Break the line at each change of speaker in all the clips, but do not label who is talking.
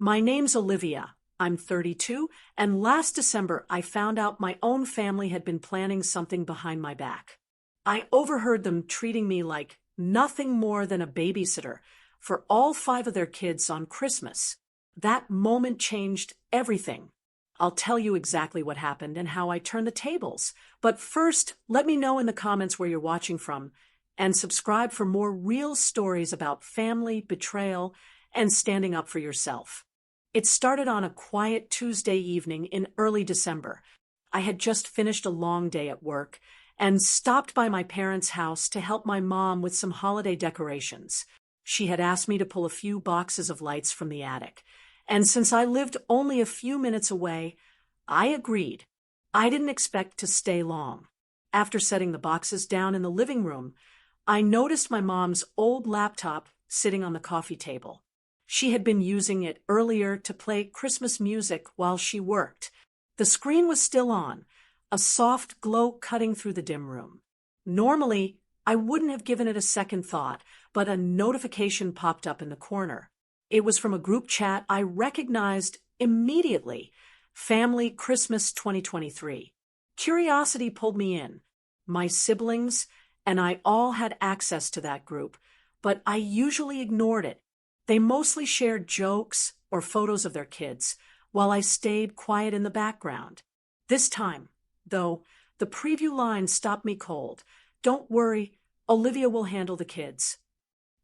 My name's Olivia. I'm 32, and last December I found out my own family had been planning something behind my back. I overheard them treating me like nothing more than a babysitter for all 5 of their kids on Christmas. That moment changed everything. I'll tell you exactly what happened and how I turned the tables. But first, let me know in the comments where you're watching from, and subscribe for more real stories about family, betrayal, and standing up for yourself. It started on a quiet Tuesday evening in early December. I had just finished a long day at work and stopped by my parents' house to help my mom with some holiday decorations. She had asked me to pull a few boxes of lights from the attic, and since I lived only a few minutes away, I agreed. I didn't expect to stay long. After setting the boxes down in the living room, I noticed my mom's old laptop sitting on the coffee table. She had been using it earlier to play Christmas music while she worked. The screen was still on, a soft glow cutting through the dim room. Normally, I wouldn't have given it a second thought, but a notification popped up in the corner. It was from a group chat I recognized immediately. Family Christmas 2023. Curiosity pulled me in. My siblings and I all had access to that group, but I usually ignored it. They mostly shared jokes or photos of their kids, while I stayed quiet in the background. This time, though, the preview line stopped me cold. "Don't worry, Olivia will handle the kids."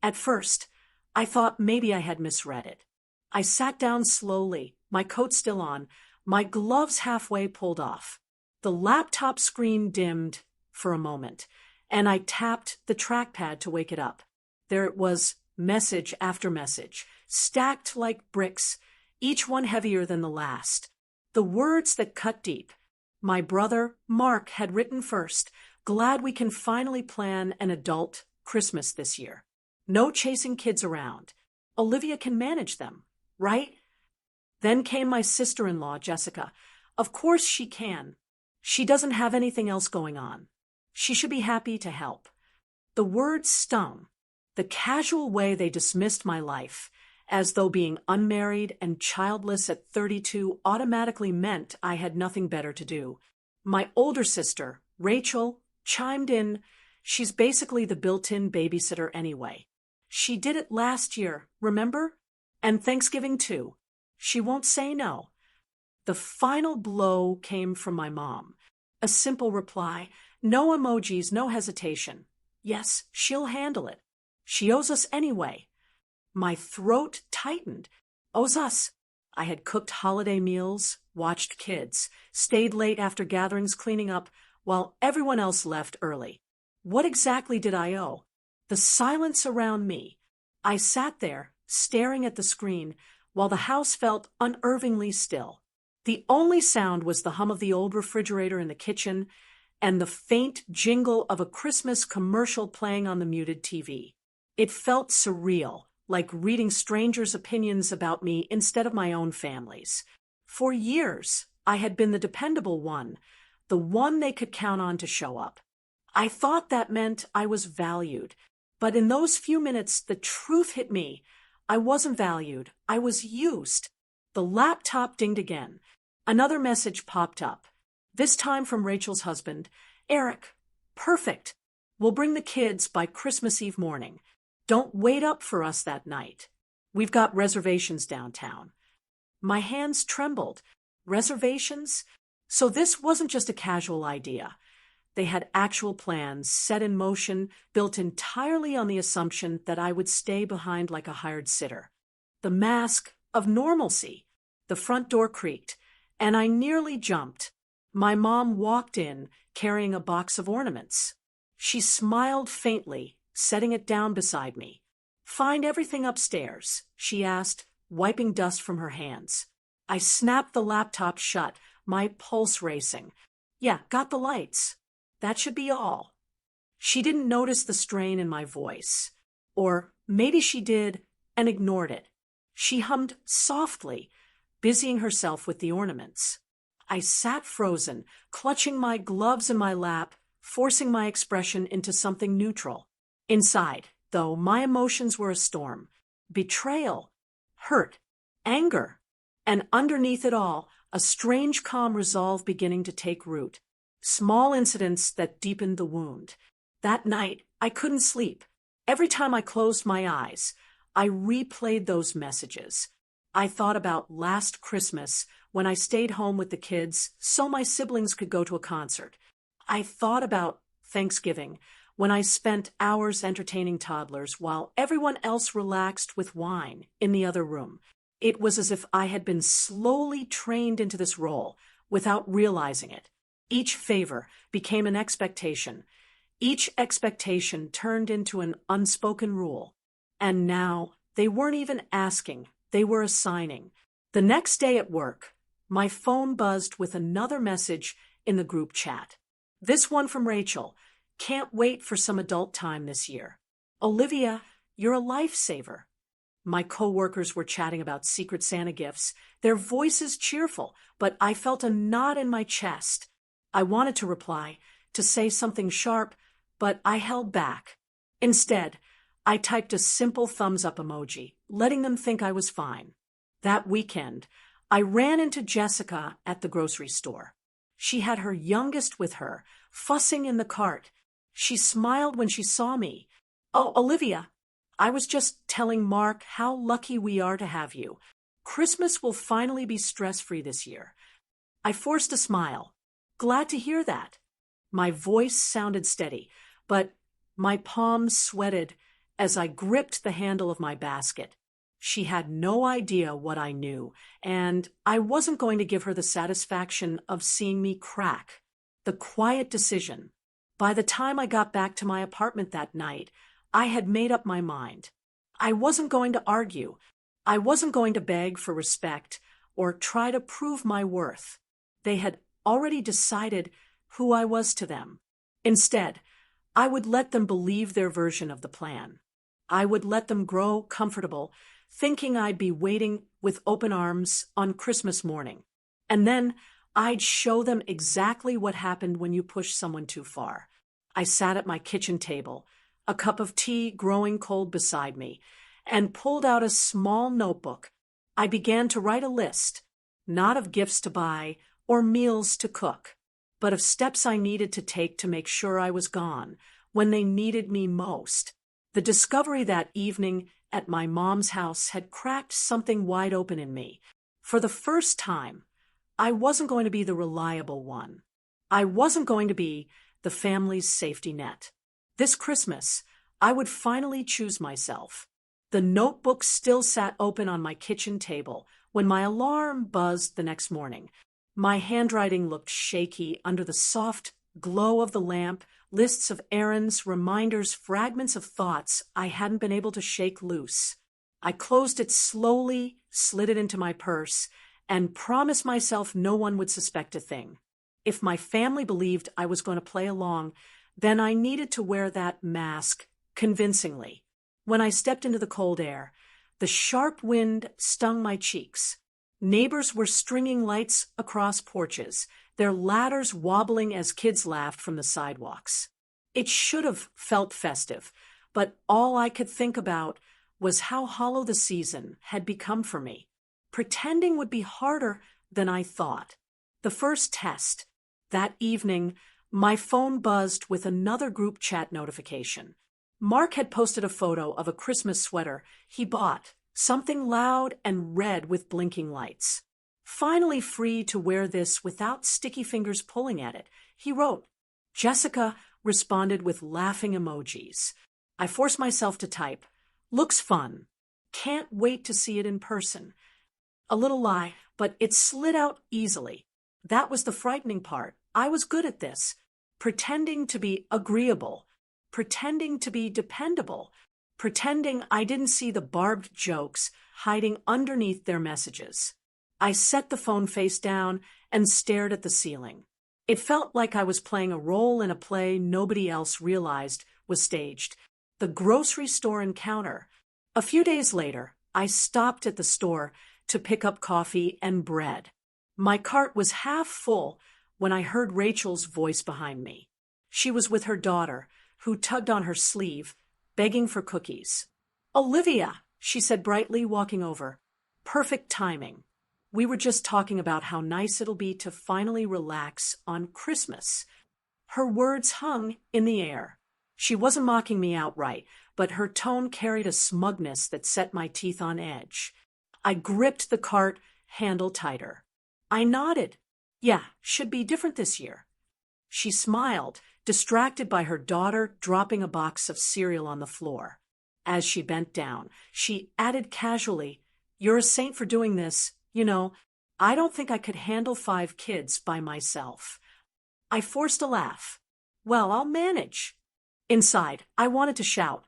At first, I thought maybe I had misread it. I sat down slowly, my coat still on, my gloves halfway pulled off. The laptop screen dimmed for a moment, and I tapped the trackpad to wake it up. There it was, message after message, stacked like bricks, each one heavier than the last. The words that cut deep. My brother, Mark, had written first, "Glad we can finally plan an adult Christmas this year. No chasing kids around. Olivia can manage them, right?" Then came my sister-in-law, Jessica. "Of course she can. She doesn't have anything else going on. She should be happy to help." The words stung. The casual way they dismissed my life, as though being unmarried and childless at 32 automatically meant I had nothing better to do. My older sister, Rachel, chimed in. "She's basically the built-in babysitter anyway. She did it last year, remember? And Thanksgiving too. She won't say no." The final blow came from my mom. A simple reply, no emojis, no hesitation. "Yes, she'll handle it. She owes us anyway." My throat tightened. Owes us. I had cooked holiday meals, watched kids, stayed late after gatherings cleaning up, while everyone else left early. What exactly did I owe? The silence around me. I sat there, staring at the screen, while the house felt unnervingly still. The only sound was the hum of the old refrigerator in the kitchen and the faint jingle of a Christmas commercial playing on the muted TV. It felt surreal, like reading strangers' opinions about me instead of my own family's. For years, I had been the dependable one, the one they could count on to show up. I thought that meant I was valued, but in those few minutes, the truth hit me. I wasn't valued. I was used. The laptop dinged again. Another message popped up, this time from Rachel's husband. "Eric, perfect. We'll bring the kids by Christmas Eve morning. Don't wait up for us that night. We've got reservations downtown." My hands trembled. Reservations? So this wasn't just a casual idea. They had actual plans set in motion, built entirely on the assumption that I would stay behind like a hired sitter. The mask of normalcy. The front door creaked, and I nearly jumped. My mom walked in, carrying a box of ornaments. She smiled faintly, setting it down beside me. "Find everything upstairs," she asked, wiping dust from her hands. I snapped the laptop shut, my pulse racing. "Yeah, got the lights. That should be all." She didn't notice the strain in my voice. Or maybe she did and ignored it. She hummed softly, busying herself with the ornaments. I sat frozen, clutching my gloves in my lap, forcing my expression into something neutral. Inside, though, my emotions were a storm. Betrayal, hurt, anger. And underneath it all, a strange calm resolve beginning to take root. Small incidents that deepened the wound. That night, I couldn't sleep. Every time I closed my eyes, I replayed those messages. I thought about last Christmas when I stayed home with the kids so my siblings could go to a concert. I thought about Thanksgiving when I spent hours entertaining toddlers while everyone else relaxed with wine in the other room. It was as if I had been slowly trained into this role without realizing it. Each favor became an expectation. Each expectation turned into an unspoken rule. And now they weren't even asking, they were assigning. The next day at work, my phone buzzed with another message in the group chat. This one from Rachel. Can't wait for some adult time this year. Olivia, you're a lifesaver. My coworkers were chatting about Secret Santa gifts, their voices cheerful, but I felt a knot in my chest. I wanted to reply, to say something sharp, but I held back. Instead, I typed a simple thumbs-up emoji, letting them think I was fine. That weekend, I ran into Jessica at the grocery store. She had her youngest with her, fussing in the cart. She smiled when she saw me. "Oh, Olivia, I was just telling Mark how lucky we are to have you. Christmas will finally be stress-free this year." I forced a smile. "Glad to hear that." My voice sounded steady, but my palms sweated as I gripped the handle of my basket. She had no idea what I knew, and I wasn't going to give her the satisfaction of seeing me crack. The quiet decision. By the time I got back to my apartment that night, I had made up my mind. I wasn't going to argue. I wasn't going to beg for respect or try to prove my worth. They had already decided who I was to them. Instead, I would let them believe their version of the plan. I would let them grow comfortable, thinking I'd be waiting with open arms on Christmas morning. And then I'd show them exactly what happened when you push someone too far. I sat at my kitchen table, a cup of tea growing cold beside me, and pulled out a small notebook. I began to write a list, not of gifts to buy or meals to cook, but of steps I needed to take to make sure I was gone when they needed me most. The discovery that evening at my mom's house had cracked something wide open in me. For the first time, I wasn't going to be the reliable one. I wasn't going to be the family's safety net. This Christmas, I would finally choose myself. The notebook still sat open on my kitchen table when my alarm buzzed the next morning. My handwriting looked shaky under the soft glow of the lamp, lists of errands, reminders, fragments of thoughts I hadn't been able to shake loose. I closed it slowly, slid it into my purse, and promised myself no one would suspect a thing. If my family believed I was going to play along, then I needed to wear that mask convincingly. When I stepped into the cold air, the sharp wind stung my cheeks. Neighbors were stringing lights across porches, their ladders wobbling as kids laughed from the sidewalks. It should have felt festive, but all I could think about was how hollow the season had become for me. Pretending would be harder than I thought. The first test. That evening, my phone buzzed with another group chat notification. Mark had posted a photo of a Christmas sweater he bought, something loud and red with blinking lights. Finally free to wear this without sticky fingers pulling at it, he wrote. Jessica responded with laughing emojis. I forced myself to type, "Looks fun. Can't wait to see it in person." A little lie, but it slid out easily. That was the frightening part. I was good at this. Pretending to be agreeable. Pretending to be dependable. Pretending I didn't see the barbed jokes hiding underneath their messages. I set the phone face down and stared at the ceiling. It felt like I was playing a role in a play nobody else realized was staged. The grocery store encounter. A few days later, I stopped at the store to pick up coffee and bread. My cart was half full when I heard Rachel's voice behind me. She was with her daughter, who tugged on her sleeve, begging for cookies. "Olivia," she said brightly, walking over. Perfect timing. We were just talking about how nice it'll be to finally relax on Christmas. Her words hung in the air. She wasn't mocking me outright, but her tone carried a smugness that set my teeth on edge. I gripped the cart handle tighter. I nodded. Yeah, should be different this year. She smiled, distracted by her daughter dropping a box of cereal on the floor. As she bent down, she added casually, "You're a saint for doing this. I don't think I could handle 5 kids by myself." I forced a laugh. "Well, I'll manage." Inside, I wanted to shout,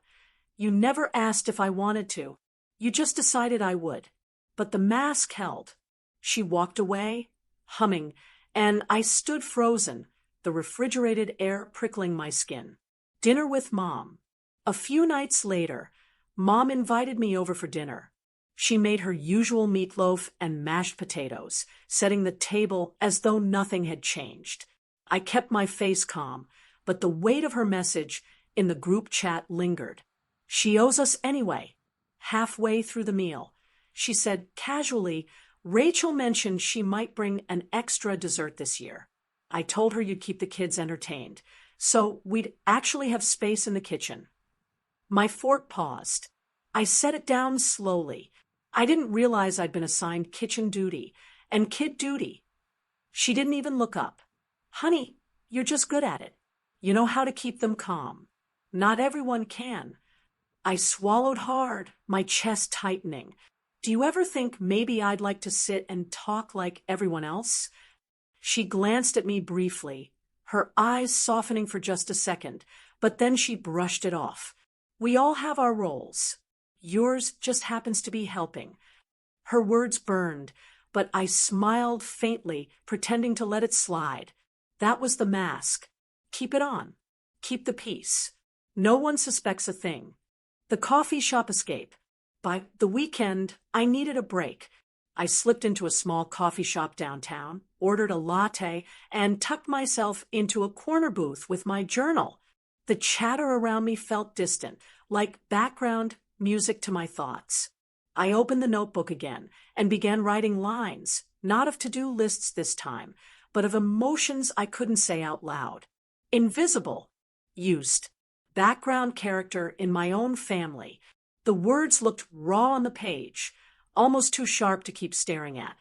"You never asked if I wanted to. You just decided I would." But the mask held. She walked away, humming, and I stood frozen, the refrigerated air prickling my skin. Dinner with Mom. A few nights later, Mom invited me over for dinner. She made her usual meatloaf and mashed potatoes, setting the table as though nothing had changed. I kept my face calm, but the weight of her message in the group chat lingered. "She owes us anyway." Halfway through the meal, she said casually, "Rachel mentioned she might bring an extra dessert this year. I told her you'd keep the kids entertained, so we'd actually have space in the kitchen." My fork paused. I set it down slowly. I didn't realize I'd been assigned kitchen duty and kid duty. She didn't even look up. "Honey, you're just good at it. You know how to keep them calm. Not everyone can." I swallowed hard, my chest tightening. "Do you ever think maybe I'd like to sit and talk like everyone else?" She glanced at me briefly, her eyes softening for just a second, but then she brushed it off. "We all have our roles. Yours just happens to be helping." Her words burned, but I smiled faintly, pretending to let it slide. That was the mask. Keep it on. Keep the peace. No one suspects a thing. The coffee shop escape. By the weekend, I needed a break. I slipped into a small coffee shop downtown, ordered a latte, and tucked myself into a corner booth with my journal. The chatter around me felt distant, like background music to my thoughts. I opened the notebook again and began writing lines, not of to-do lists this time, but of emotions I couldn't say out loud. Invisible. Used. Background character in my own family. The words looked raw on the page, almost too sharp to keep staring at.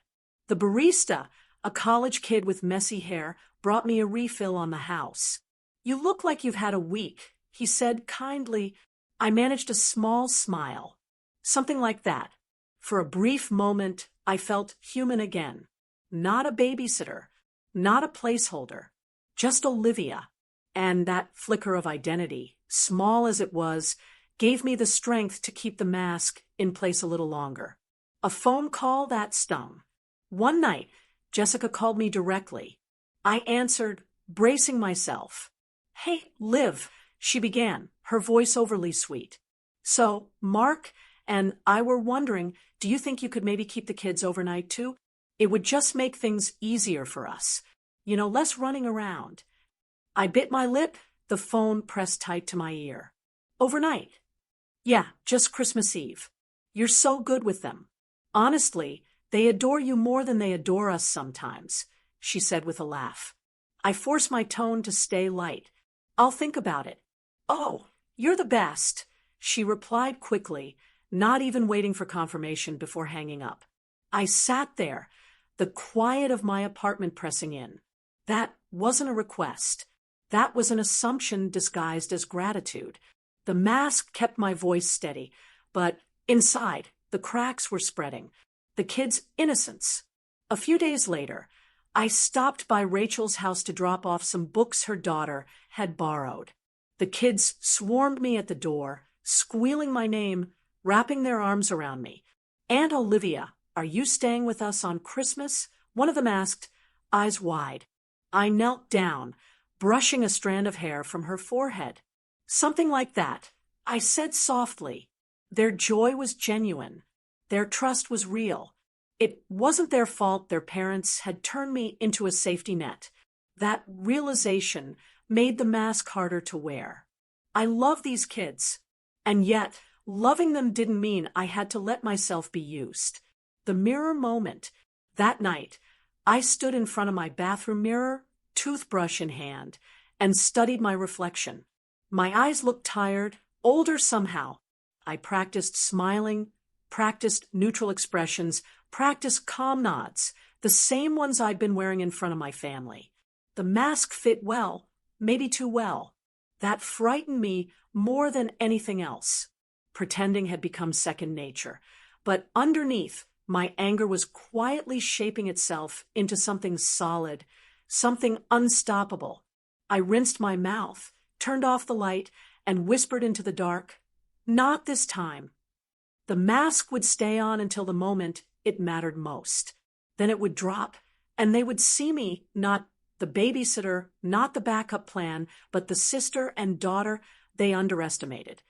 The barista, a college kid with messy hair, brought me a refill on the house. "You look like you've had a week," he said kindly. I managed a small smile. Something like that. For a brief moment, I felt human again. Not a babysitter, not a placeholder, just Olivia. And that flicker of identity, small as it was, gave me the strength to keep the mask in place a little longer. A phone call that stung. One night, Jessica called me directly. I answered, bracing myself. "Hey, Liv," she began, her voice overly sweet. "So, Mark and I were wondering, do you think you could maybe keep the kids overnight too? It would just make things easier for us. Less running around." I bit my lip, the phone pressed tight to my ear. "Overnight?" "Yeah, just Christmas Eve. You're so good with them. Honestly, they adore you more than they adore us sometimes," she said with a laugh. I forced my tone to stay light. "I'll think about it." "Oh, you're the best," she replied quickly, not even waiting for confirmation before hanging up. I sat there, the quiet of my apartment pressing in. That wasn't a request. That was an assumption disguised as gratitude. The mask kept my voice steady, but inside, the cracks were spreading. The kids' innocence. A few days later, I stopped by Rachel's house to drop off some books her daughter had borrowed. The kids swarmed me at the door, squealing my name, wrapping their arms around me. "Aunt Olivia, are you staying with us on Christmas?" one of them asked, eyes wide. I knelt down, brushing a strand of hair from her forehead. "Something like that," I said softly. Their joy was genuine. Their trust was real. It wasn't their fault their parents had turned me into a safety net. That realization made the mask harder to wear. I love these kids, and yet loving them didn't mean I had to let myself be used. The mirror moment. That night, I stood in front of my bathroom mirror, toothbrush in hand, and studied my reflection. My eyes looked tired, older somehow. I practiced smiling, practiced neutral expressions, practiced calm nods, the same ones I'd been wearing in front of my family. The mask fit well, maybe too well. That frightened me more than anything else. Pretending had become second nature, but underneath, my anger was quietly shaping itself into something solid, something unstoppable. I rinsed my mouth, turned off the light, and whispered into the dark, "Not this time." The mask would stay on until the moment it mattered most. Then it would drop, and they would see me, not the babysitter, not the backup plan, but the sister and daughter they underestimated.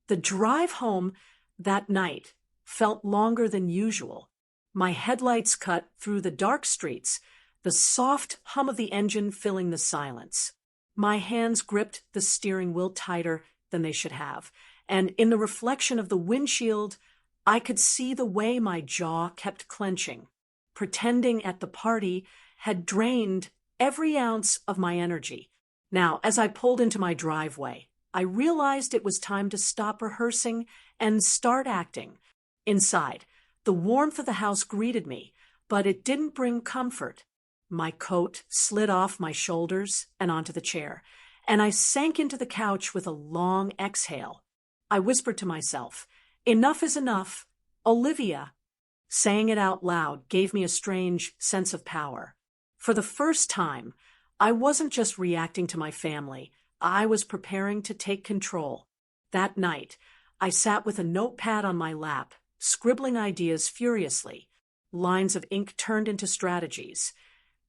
The drive home that night felt longer than usual. My headlights cut through the dark streets, the soft hum of the engine filling the silence. My hands gripped the steering wheel tighter than they should have, and in the reflection of the windshield, I could see the way my jaw kept clenching. Pretending at the party had drained every ounce of my energy. Now, as I pulled into my driveway, I realized it was time to stop rehearsing and start acting. Inside, the warmth of the house greeted me, but it didn't bring comfort. My coat slid off my shoulders and onto the chair, and I sank into the couch with a long exhale. I whispered to myself, "Enough is enough, Olivia." Saying it out loud gave me a strange sense of power. For the first time, I wasn't just reacting to my family, I was preparing to take control. That night, I sat with a notepad on my lap, scribbling ideas furiously. Lines of ink turned into strategies.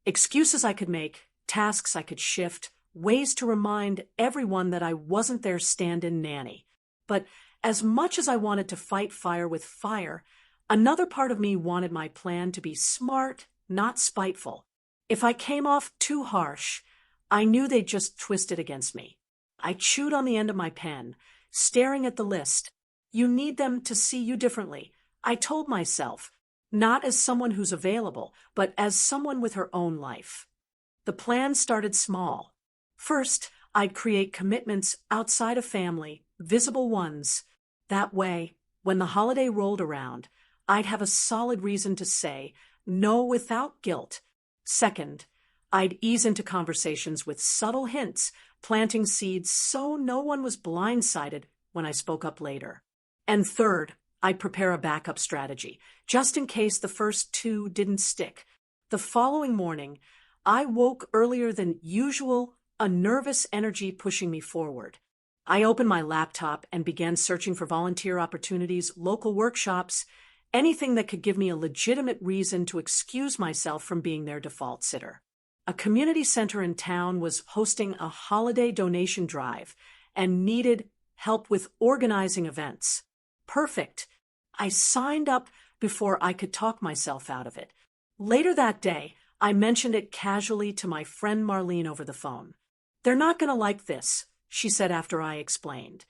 Excuses I could make, tasks I could shift, ways to remind everyone that I wasn't their stand-in nanny. But as much as I wanted to fight fire with fire, another part of me wanted my plan to be smart, not spiteful. If I came off too harsh, I knew they'd just twist it against me. I chewed on the end of my pen, staring at the list. You need them to see you differently, I told myself, not as someone who's available, but as someone with her own life. The plan started small. First, I'd create commitments outside of family, visible ones. That way, when the holiday rolled around, I'd have a solid reason to say no without guilt. Second, I'd ease into conversations with subtle hints, planting seeds so no one was blindsided when I spoke up later. And third, I'd prepare a backup strategy, just in case the first two didn't stick. The following morning, I woke earlier than usual, a nervous energy pushing me forward. I opened my laptop and began searching for volunteer opportunities, local workshops, anything that could give me a legitimate reason to excuse myself from being their default sitter. A community center in town was hosting a holiday donation drive and needed help with organizing events. Perfect. I signed up before I could talk myself out of it. Later that day, I mentioned it casually to my friend Marlene over the phone. "They're not going to like this," she said after I explained.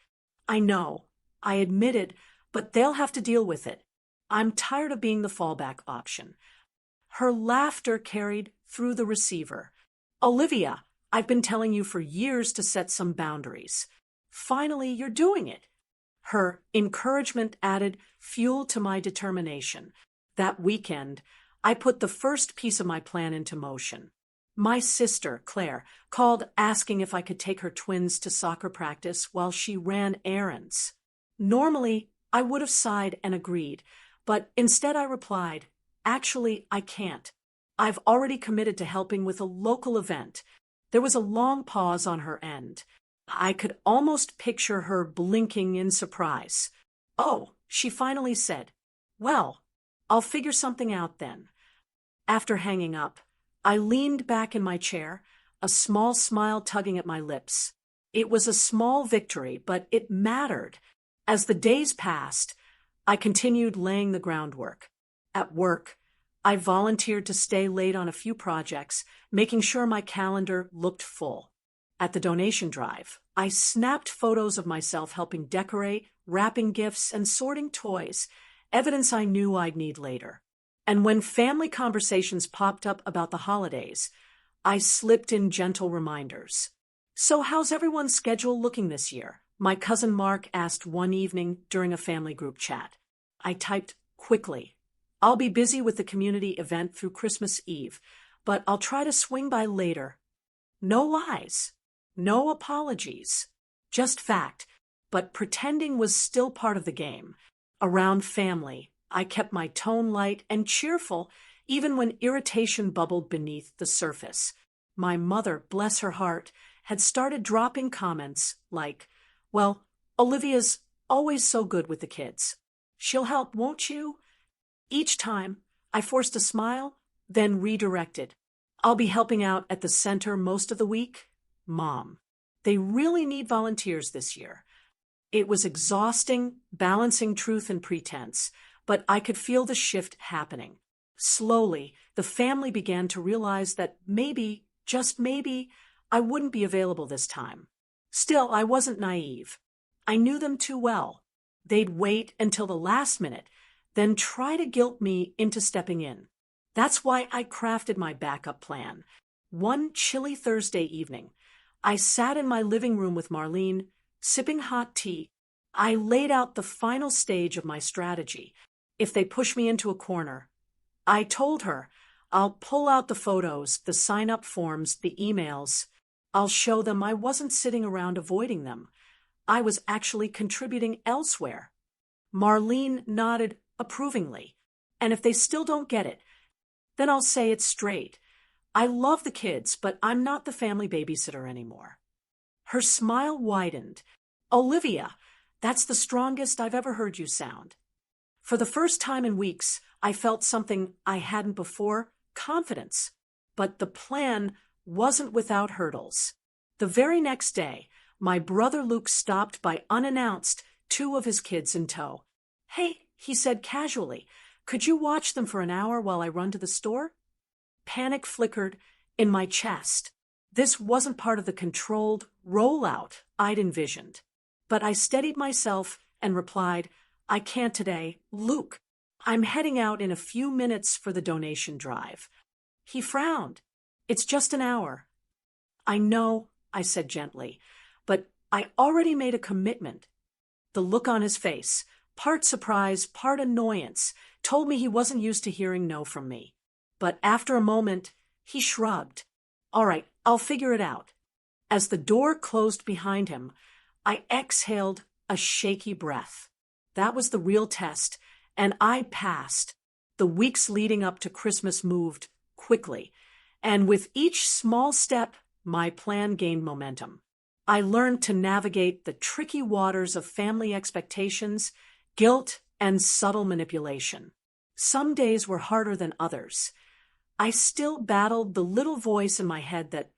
"I know," I admitted, "but they'll have to deal with it. I'm tired of being the fallback option." Her laughter carried through the receiver. "Olivia, I've been telling you for years to set some boundaries. Finally, you're doing it." Her encouragement added fuel to my determination. That weekend, I put the first piece of my plan into motion. My sister, Claire, called asking if I could take her twins to soccer practice while she ran errands. Normally, I would have sighed and agreed, but instead I replied, "Actually, I can't. I've already committed to helping with a local event." There was a long pause on her end. I could almost picture her blinking in surprise. "Oh," she finally said. "Well, I'll figure something out then." After hanging up, I leaned back in my chair, a small smile tugging at my lips. It was a small victory, but it mattered. As the days passed, I continued laying the groundwork. At work, I volunteered to stay late on a few projects, making sure my calendar looked full. At the donation drive, I snapped photos of myself helping decorate, wrapping gifts, and sorting toys, evidence I knew I'd need later. And when family conversations popped up about the holidays, I slipped in gentle reminders. "So how's everyone's schedule looking this year?" my cousin Mark asked one evening during a family group chat. I typed quickly, "I'll be busy with the community event through Christmas Eve, but I'll try to swing by later." No lies, no apologies, just fact, but pretending was still part of the game. Around family, I kept my tone light and cheerful even when irritation bubbled beneath the surface. My mother, bless her heart, had started dropping comments like, "Well, Olivia's always so good with the kids. She'll help, won't you?" Each time, I forced a smile, then redirected. "I'll be helping out at the center most of the week. Mom, they really need volunteers this year." It was exhausting, balancing truth and pretense, but I could feel the shift happening. Slowly, the family began to realize that maybe, just maybe, I wouldn't be available this time. Still, I wasn't naive. I knew them too well. They'd wait until the last minute, then try to guilt me into stepping in. That's why I crafted my backup plan. One chilly Thursday evening, I sat in my living room with Marlene, sipping hot tea. I laid out the final stage of my strategy. If they push me into a corner, I told her, I'll pull out the photos, the sign-up forms, the emails. I'll show them I wasn't sitting around avoiding them. I was actually contributing elsewhere. Marlene nodded approvingly. "And if they still don't get it, then I'll say it straight. I love the kids, but I'm not the family babysitter anymore." Her smile widened. "Olivia, that's the strongest I've ever heard you sound." For the first time in weeks, I felt something I hadn't before, confidence. But the plan wasn't without hurdles. The very next day, my brother Luke stopped by unannounced, 2 of his kids in tow. "Hey," he said casually, "could you watch them for an hour while I run to the store?" Panic flickered in my chest. This wasn't part of the controlled rollout I'd envisioned. But I steadied myself and replied, "I can't today. Luke, I'm heading out in a few minutes for the donation drive." He frowned. "It's just an hour." "I know," I said gently, "but I already made a commitment." The look on his face, part surprise, part annoyance, told me he wasn't used to hearing no from me. But after a moment, he shrugged. "All right, I'll figure it out." As the door closed behind him, I exhaled a shaky breath. That was the real test, and I passed. The weeks leading up to Christmas moved quickly, and with each small step, my plan gained momentum. I learned to navigate the tricky waters of family expectations, guilt, and subtle manipulation. Some days were harder than others. I still battled the little voice in my head that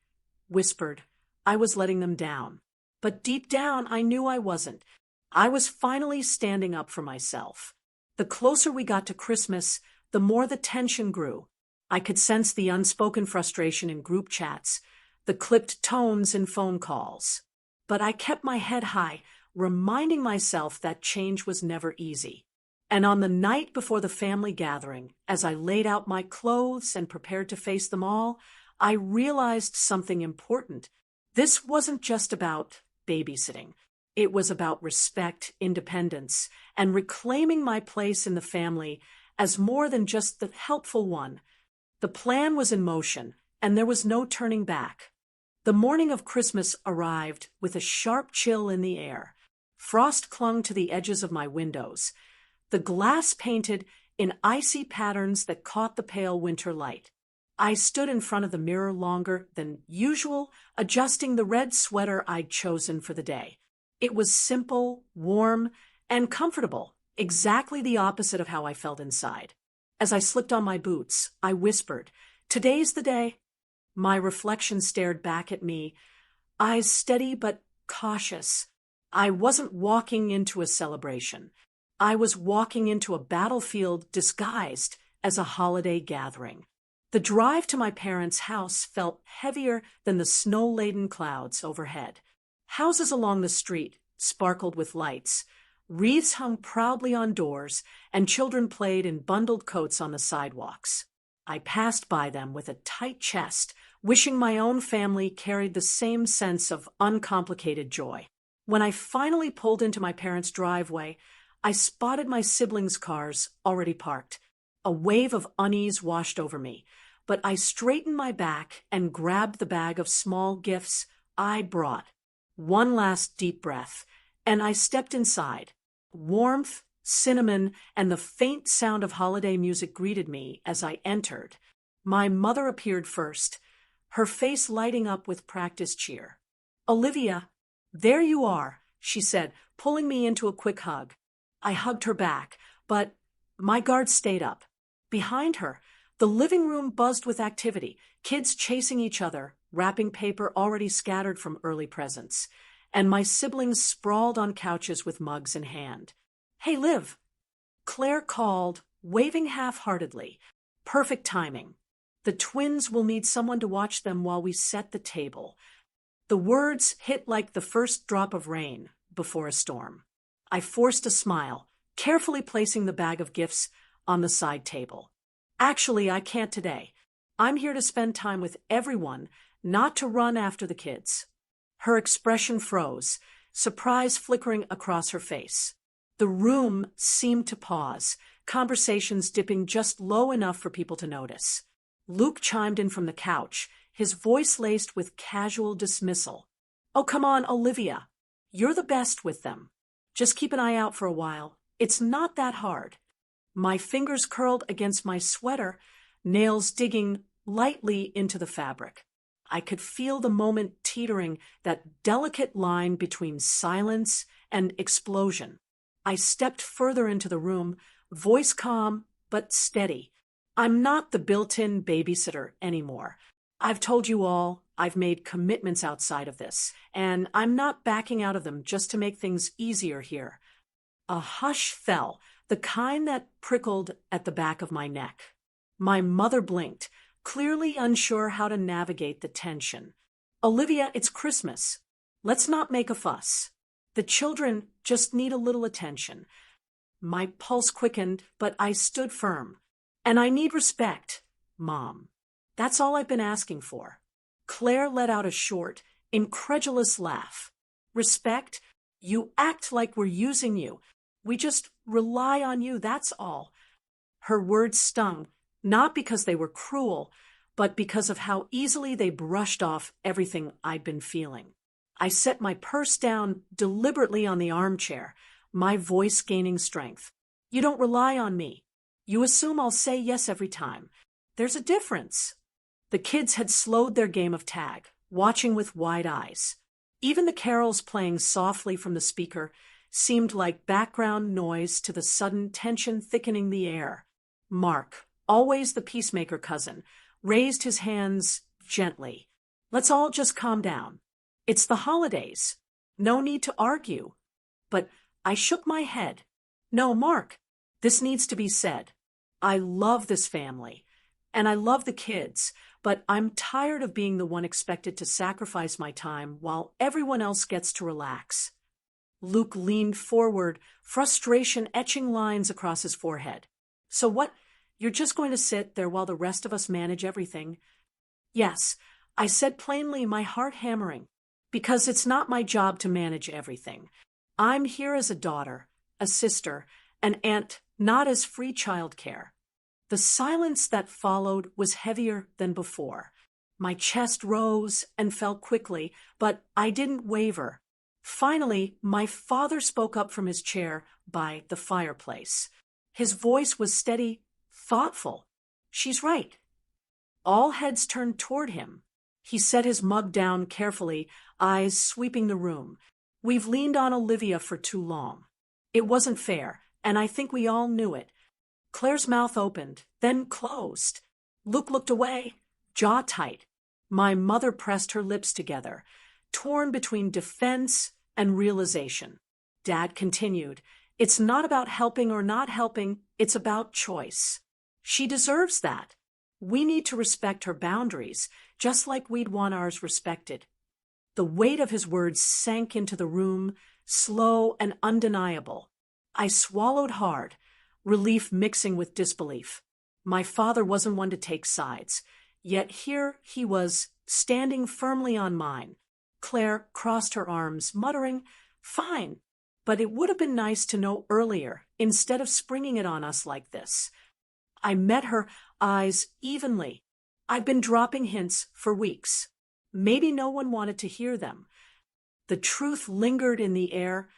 whispered I was letting them down. But deep down, I knew I wasn't. I was finally standing up for myself. The closer we got to Christmas, the more the tension grew. I could sense the unspoken frustration in group chats, the clipped tones in phone calls. But I kept my head high, reminding myself that change was never easy. And on the night before the family gathering, as I laid out my clothes and prepared to face them all, I realized something important. This wasn't just about babysitting. It was about respect, independence, and reclaiming my place in the family as more than just the helpful one. The plan was in motion, and there was no turning back. The morning of Christmas arrived with a sharp chill in the air. Frost clung to the edges of my windows, the glass painted in icy patterns that caught the pale winter light. I stood in front of the mirror longer than usual, adjusting the red sweater I'd chosen for the day. It was simple, warm, and comfortable, exactly the opposite of how I felt inside. As I slipped on my boots, I whispered, "Today's the day." My reflection stared back at me, eyes steady but cautious. I wasn't walking into a celebration. I was walking into a battlefield disguised as a holiday gathering. The drive to my parents' house felt heavier than the snow-laden clouds overhead. Houses along the street sparkled with lights. Wreaths hung proudly on doors, and children played in bundled coats on the sidewalks. I passed by them with a tight chest, wishing my own family carried the same sense of uncomplicated joy. When I finally pulled into my parents' driveway, I spotted my siblings' cars already parked. A wave of unease washed over me, but I straightened my back and grabbed the bag of small gifts I brought. One last deep breath, and I stepped inside. Warmth, cinnamon, and the faint sound of holiday music greeted me as I entered. My mother appeared first, her face lighting up with practiced cheer. "Olivia, there you are," she said, pulling me into a quick hug. I hugged her back, but my guard stayed up. Behind her, the living room buzzed with activity, kids chasing each other, wrapping paper already scattered from early presents, and my siblings sprawled on couches with mugs in hand. "Hey, Liv," Claire called, waving half-heartedly. Perfect timing. "The twins will need someone to watch them while we set the table." The words hit like the first drop of rain before a storm. I forced a smile, carefully placing the bag of gifts on the side table. "Actually, I can't today. I'm here to spend time with everyone, not to run after the kids." Her expression froze, surprise flickering across her face. The room seemed to pause, conversations dipping just low enough for people to notice. Luke chimed in from the couch, his voice laced with casual dismissal. "Oh, come on, Olivia. You're the best with them. Just keep an eye out for a while. It's not that hard." My fingers curled against my sweater, nails digging lightly into the fabric. I could feel the moment teetering, that delicate line between silence and explosion. I stepped further into the room, voice calm but steady. "I'm not the built-in babysitter anymore. I've told you all, I've made commitments outside of this, and I'm not backing out of them just to make things easier here." A hush fell, the kind that prickled at the back of my neck. My mother blinked, clearly unsure how to navigate the tension. "Olivia, it's Christmas. Let's not make a fuss. The children just need a little attention." My pulse quickened, but I stood firm. "And I need respect, Mom. That's all I've been asking for." Claire let out a short, incredulous laugh. "Respect? You act like we're using you. We just rely on you, that's all." Her words stung, not because they were cruel, but because of how easily they brushed off everything I'd been feeling. I set my purse down deliberately on the armchair, my voice gaining strength. "You don't rely on me. You assume I'll say yes every time. There's a difference." The kids had slowed their game of tag, watching with wide eyes. Even the carols playing softly from the speaker seemed like background noise to the sudden tension thickening the air. Mark, always the peacemaker cousin, raised his hands gently. "Let's all just calm down. It's the holidays. No need to argue." But I shook my head. "No, Mark, this needs to be said. I love this family, and I love the kids, but I'm tired of being the one expected to sacrifice my time while everyone else gets to relax." Luke leaned forward, frustration etching lines across his forehead. "So what? You're just going to sit there while the rest of us manage everything?" "Yes," I said plainly, my heart hammering. "Because it's not my job to manage everything. I'm here as a daughter, a sister, an aunt, not as free childcare." The silence that followed was heavier than before. My chest rose and fell quickly, but I didn't waver. Finally, my father spoke up from his chair by the fireplace. His voice was steady, thoughtful. "She's right." All heads turned toward him. He set his mug down carefully, eyes sweeping the room. "We've leaned on Olivia for too long. It wasn't fair, and I think we all knew it." Claire's mouth opened, then closed. Luke looked away, jaw tight. My mother pressed her lips together, torn between defense and realization. Dad continued, "It's not about helping or not helping, it's about choice. She deserves that. We need to respect her boundaries, just like we'd want ours respected." The weight of his words sank into the room, slow and undeniable. I swallowed hard, relief mixing with disbelief. My father wasn't one to take sides, yet here he was, standing firmly on mine. Claire crossed her arms, muttering, "Fine, but it would have been nice to know earlier, instead of springing it on us like this." I met her eyes evenly. I'd been dropping hints for weeks. Maybe no one wanted to hear them. The truth lingered in the air,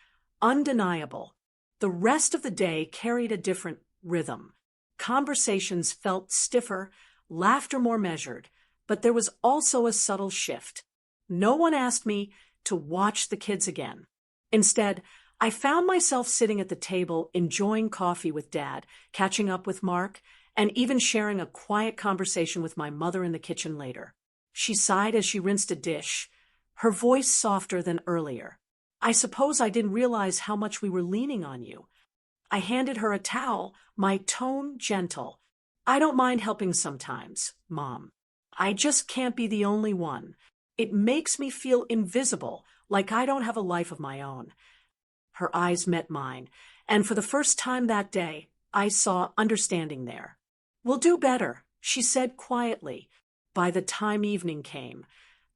undeniable. The rest of the day carried a different rhythm. Conversations felt stiffer, laughter more measured, but there was also a subtle shift. No one asked me to watch the kids again. Instead, I found myself sitting at the table enjoying coffee with Dad, catching up with Mark, and even sharing a quiet conversation with my mother in the kitchen later. She sighed as she rinsed a dish, her voice softer than earlier. "I suppose I didn't realize how much we were leaning on you." I handed her a towel, my tone gentle. "I don't mind helping sometimes, Mom. I just can't be the only one. It makes me feel invisible, like I don't have a life of my own." Her eyes met mine, and for the first time that day, I saw understanding there. "We'll do better," she said quietly. By the time evening came,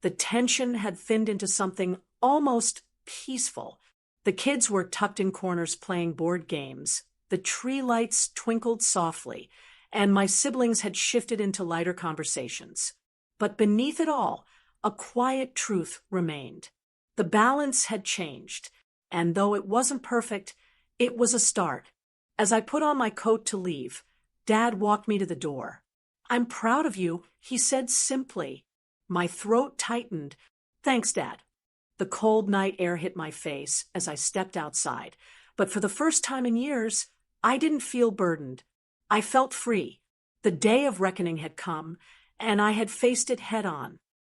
the tension had thinned into something almost peaceful. The kids were tucked in corners playing board games. The tree lights twinkled softly, and my siblings had shifted into lighter conversations. But beneath it all, a quiet truth remained. The balance had changed, and though it wasn't perfect, it was a start. As I put on my coat to leave, Dad walked me to the door. "I'm proud of you," he said simply. My throat tightened. "Thanks, Dad." The cold night air hit my face as I stepped outside, but for the first time in years, I didn't feel burdened. I felt free. The day of reckoning had come, and I had faced it head on.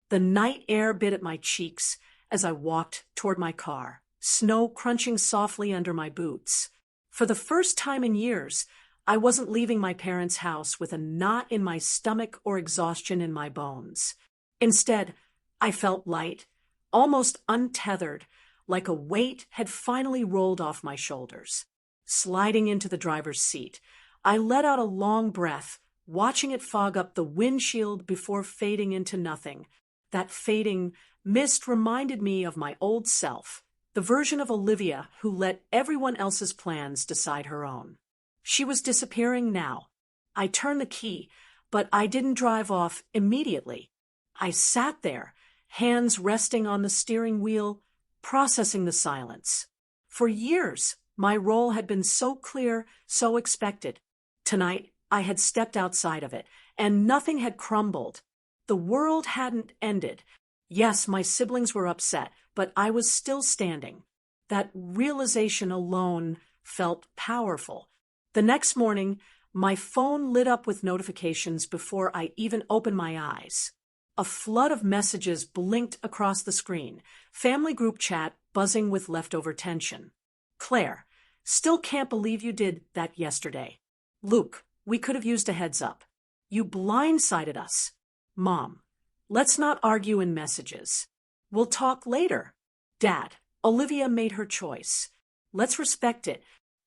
The night air bit at my cheeks as I walked toward my car, snow crunching softly under my boots. For the first time in years, I wasn't leaving my parents' house with a knot in my stomach or exhaustion in my bones. Instead, I felt light, almost untethered, like a weight had finally rolled off my shoulders. Sliding into the driver's seat, I let out a long breath, watching it fog up the windshield before fading into nothing. That fading mist reminded me of my old self, the version of Olivia who let everyone else's plans decide her own. She was disappearing now. I turned the key, but I didn't drive off immediately. I sat there, hands resting on the steering wheel, processing the silence. For years, my role had been so clear, so expected. Tonight, I had stepped outside of it, and nothing had crumbled. The world hadn't ended. Yes, my siblings were upset, but I was still standing. That realization alone felt powerful. The next morning, my phone lit up with notifications before I even opened my eyes. A flood of messages blinked across the screen, family group chat buzzing with leftover tension. "Claire, still can't believe you did that yesterday." "Luke, we could have used a heads up." "You blindsided us." "Mom, let's not argue in messages." "We'll talk later." "Dad, Olivia made her choice. Let's respect it."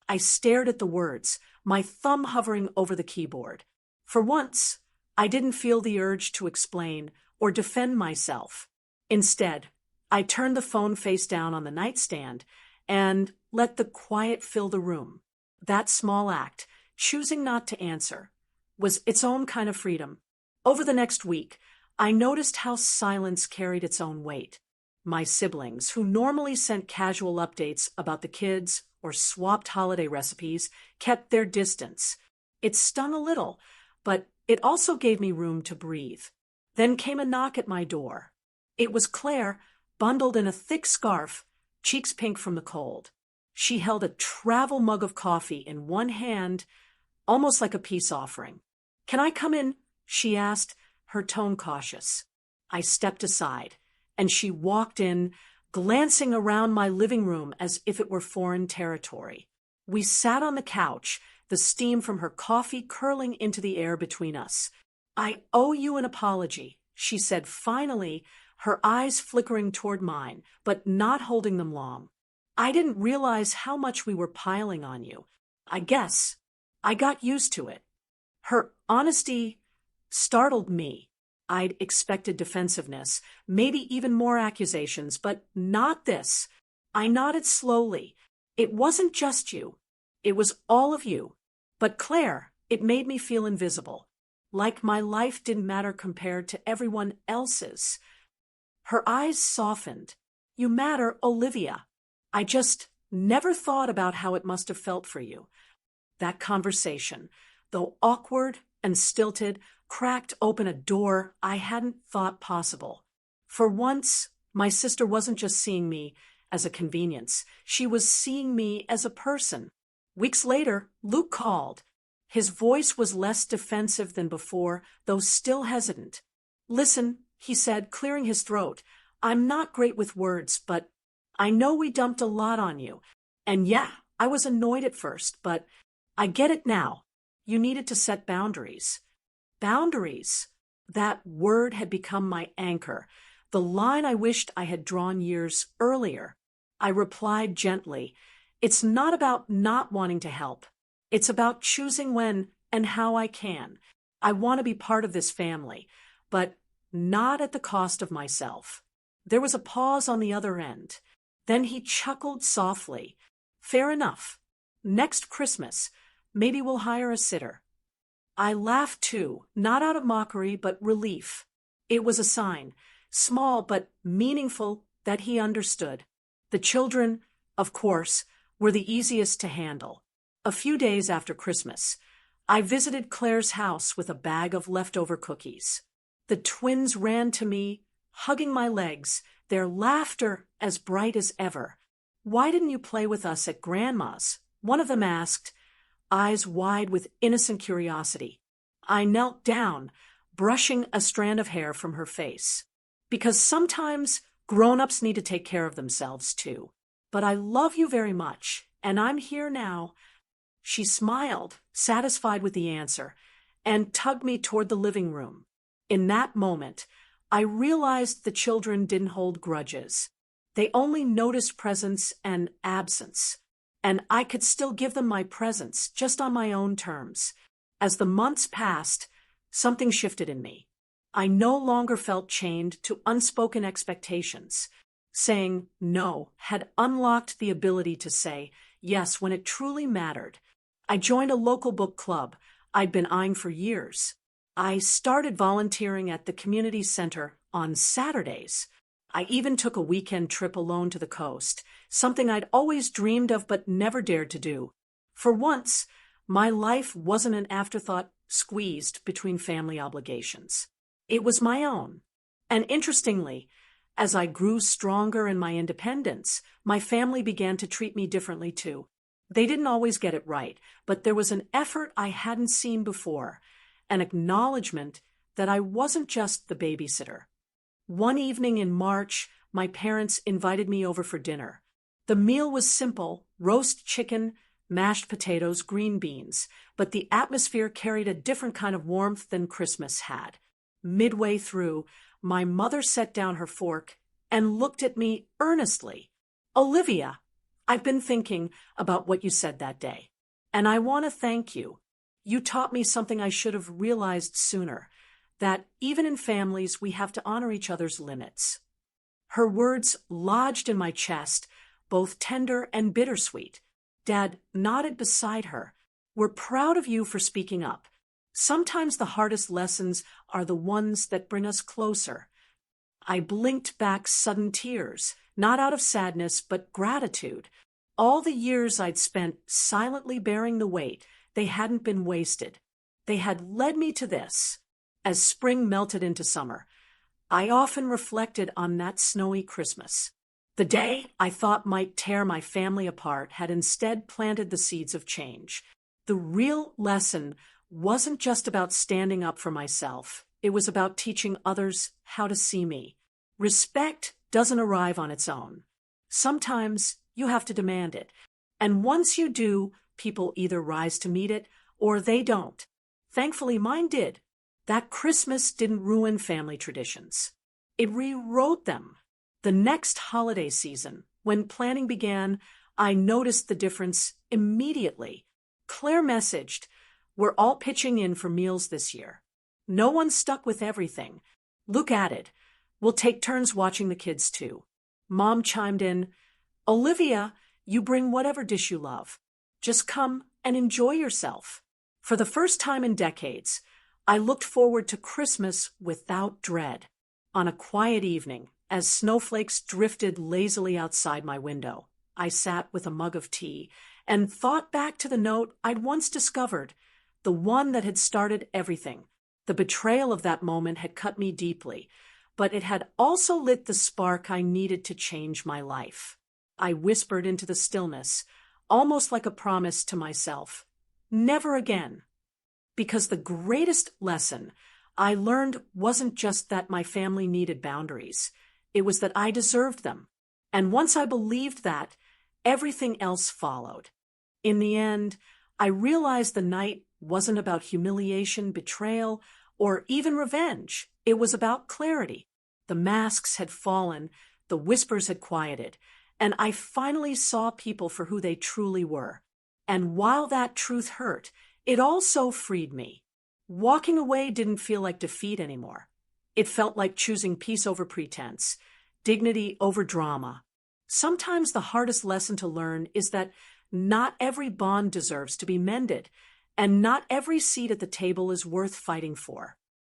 I stared at the words, my thumb hovering over the keyboard. For once, I didn't feel the urge to explain or defend myself. Instead, I turned the phone face down on the nightstand and let the quiet fill the room. That small act, choosing not to answer, was its own kind of freedom. Over the next week, I noticed how silence carried its own weight. My siblings, who normally sent casual updates about the kids or swapped holiday recipes, kept their distance. It stung a little, but it also gave me room to breathe. Then came a knock at my door. It was Claire, bundled in a thick scarf, cheeks pink from the cold. She held a travel mug of coffee in one hand, almost like a peace offering. "Can I come in?" she asked, her tone cautious. I stepped aside, and she walked in, glancing around my living room as if it were foreign territory. We sat on the couch, the steam from her coffee curling into the air between us. "I owe you an apology," she said finally, her eyes flickering toward mine, but not holding them long. I didn't realize how much we were piling on you. I guess I got used to it. Her honesty startled me. I'd expected defensiveness, maybe even more accusations, but not this. I nodded slowly. It wasn't just you. It was all of you. But Claire, it made me feel invisible. Like my life didn't matter compared to everyone else's. Her eyes softened. You matter, Olivia. I just never thought about how it must have felt for you. That conversation, though awkward and stilted, cracked open a door I hadn't thought possible. For once, my sister wasn't just seeing me as a convenience. She was seeing me as a person. Weeks later, Luke called. His voice was less defensive than before, though still hesitant. Listen, he said, clearing his throat. I'm not great with words, but I know we dumped a lot on you. And yeah, I was annoyed at first, but I get it now. You needed to set boundaries. Boundaries. That word had become my anchor, the line I wished I had drawn years earlier. I replied gently, it's not about not wanting to help. It's about choosing when and how I can. I want to be part of this family, but not at the cost of myself. There was a pause on the other end. Then he chuckled softly. Fair enough. Next Christmas, maybe we'll hire a sitter. I laughed too, not out of mockery, but relief. It was a sign, small but meaningful, that he understood. The children, of course, were the easiest to handle. A few days after Christmas, I visited Claire's house with a bag of leftover cookies. The twins ran to me, hugging my legs, their laughter as bright as ever. Why didn't you play with us at Grandma's? One of them asked, eyes wide with innocent curiosity. I knelt down, brushing a strand of hair from her face. Because sometimes grown-ups need to take care of themselves too. But I love you very much, and I'm here now. She smiled, satisfied with the answer, and tugged me toward the living room. In that moment, I realized the children didn't hold grudges. They only noticed presence and absence, and I could still give them my presence, just on my own terms. As the months passed, something shifted in me. I no longer felt chained to unspoken expectations. Saying no had unlocked the ability to say yes when it truly mattered. I joined a local book club I'd been eyeing for years. I started volunteering at the community center on Saturdays. I even took a weekend trip alone to the coast, something I'd always dreamed of but never dared to do. For once, my life wasn't an afterthought squeezed between family obligations. It was my own. And interestingly, as I grew stronger in my independence, my family began to treat me differently too. They didn't always get it right, but there was an effort I hadn't seen before, an acknowledgement that I wasn't just the babysitter. One evening in March, my parents invited me over for dinner. The meal was simple: roast chicken, mashed potatoes, green beans, but the atmosphere carried a different kind of warmth than Christmas had. Midway through, my mother set down her fork and looked at me earnestly. Olivia, I've been thinking about what you said that day, and I want to thank you. You taught me something I should have realized sooner, that even in families we have to honor each other's limits. Her words lodged in my chest, both tender and bittersweet. Dad nodded beside her. We're proud of you for speaking up. Sometimes the hardest lessons are the ones that bring us closer. I blinked back sudden tears, not out of sadness, but gratitude. All the years I'd spent silently bearing the weight, they hadn't been wasted. They had led me to this. As spring melted into summer, I often reflected on that snowy Christmas. The day I thought might tear my family apart had instead planted the seeds of change. The real lesson wasn't just about standing up for myself. It was about teaching others how to see me. Respect doesn't arrive on its own. Sometimes you have to demand it. And once you do, people either rise to meet it or they don't. Thankfully, mine did. That Christmas didn't ruin family traditions. It rewrote them. The next holiday season, When planning began, I noticed the difference immediately. Claire messaged, "We're all pitching in for meals this year. No one's stuck with everything. Look at it. We'll take turns watching the kids too." Mom chimed in, "Olivia, you bring whatever dish you love. Just come and enjoy yourself." For the first time in decades, I looked forward to Christmas without dread. On a quiet evening, as snowflakes drifted lazily outside my window, I sat with a mug of tea and thought back to the note I'd once discovered, the one that had started everything. The betrayal of that moment had cut me deeply, but it had also lit the spark I needed to change my life. I whispered into the stillness, almost like a promise to myself, never again. Because the greatest lesson I learned wasn't just that my family needed boundaries. It was that I deserved them. And once I believed that, everything else followed. In the end, I realized the night wasn't about humiliation, betrayal, or even revenge. It was about clarity. The masks had fallen, the whispers had quieted, and I finally saw people for who they truly were. And while that truth hurt, it also freed me. Walking away didn't feel like defeat anymore. It felt like choosing peace over pretense, dignity over drama. Sometimes the hardest lesson to learn is that not every bond deserves to be mended, and not every seat at the table is worth fighting for.